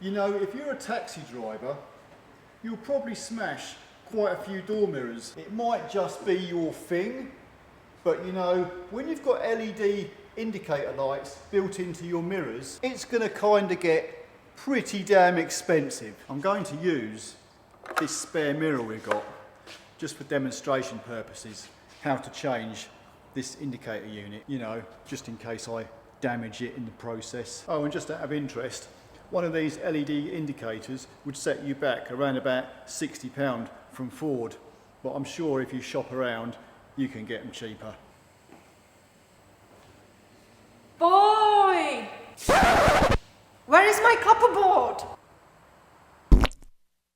You know, if you're a taxi driver, you'll probably smash quite a few door mirrors. It might just be your thing, but you know, when you've got LED indicator lights built into your mirrors, it's going to kind of get pretty damn expensive. I'm going to use this spare mirror we've got, just for demonstration purposes, how to change this indicator unit, you know, just in case I damage it in the process. Oh, and just out of interest, one of these LED indicators would set you back around about £60 from Ford, but I'm sure if you shop around, you can get them cheaper. Boy! Where is my clapperboard?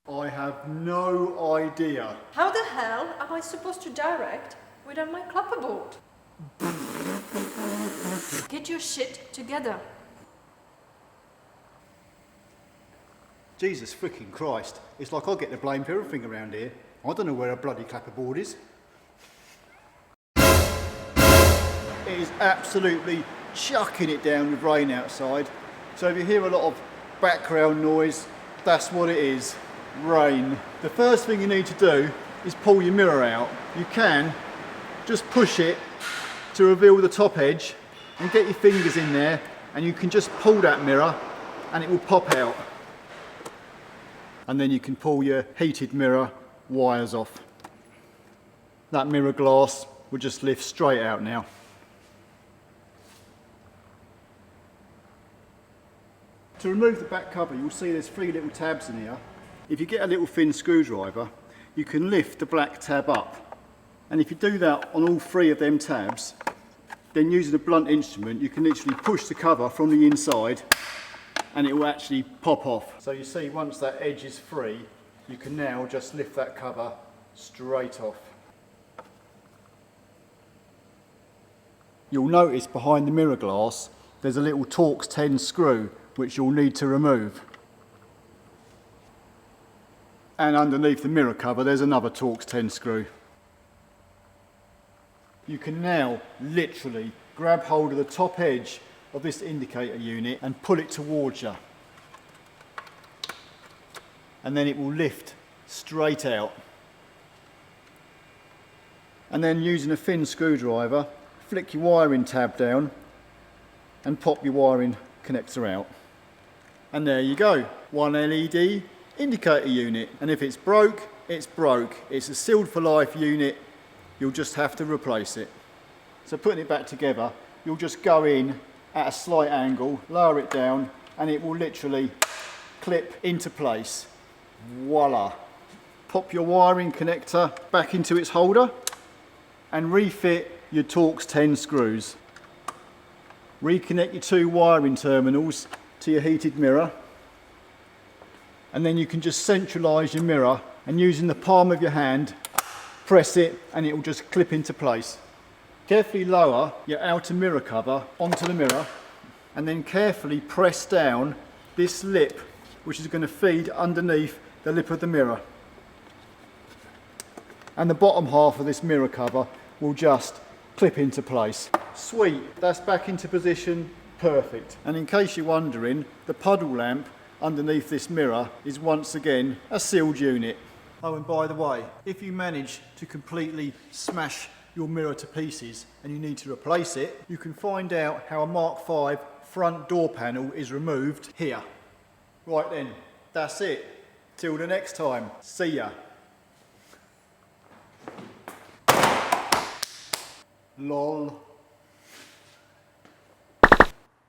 I have no idea. How the hell am I supposed to direct without my clapperboard? Get your shit together. Jesus freaking Christ, it's like I get the blame for everything around here. I don't know where a bloody clapperboard is. It is absolutely chucking it down with rain outside. So if you hear a lot of background noise, that's what it is, rain. The first thing you need to do is pull your mirror out. You can just push it to reveal the top edge and get your fingers in there, and you can just pull that mirror and it will pop out. And then you can pull your heated mirror wires off. That mirror glass will just lift straight out now. To remove the back cover, you'll see there's 3 little tabs in here. If you get a little thin screwdriver, you can lift the black tab up. And if you do that on all 3 of them tabs, then using a blunt instrument, you can literally push the cover from the inside and it will actually pop off. So you see, once that edge is free, you can now just lift that cover straight off. You'll notice behind the mirror glass, there's a little Torx 10 screw, which you'll need to remove. And underneath the mirror cover, there's another Torx 10 screw. You can now literally grab hold of the top edge of this indicator unit and pull it towards you. And then it will lift straight out. And then using a thin screwdriver, flick your wiring tab down and pop your wiring connector out. And there you go, one LED indicator unit. And if it's broke, it's broke. It's a sealed for life unit. You'll just have to replace it. So putting it back together, you'll just go in at a slight angle, lower it down, and it will literally clip into place. Voila. Pop your wiring connector back into its holder and refit your Torx 10 screws. Reconnect your 2 wiring terminals to your heated mirror, and then you can just centralise your mirror, and using the palm of your hand, press it and it will just clip into place. Carefully lower your outer mirror cover onto the mirror, and then carefully press down this lip, which is going to feed underneath the lip of the mirror. And the bottom half of this mirror cover will just clip into place. Sweet, that's back into position, perfect. And in case you're wondering, the puddle lamp underneath this mirror is once again a sealed unit. Oh, and by the way, if you manage to completely smash your mirror to pieces and you need to replace it, you can find out how a Mark 5 front door panel is removed here. Right then, that's it. Till the next time, see ya. LOL.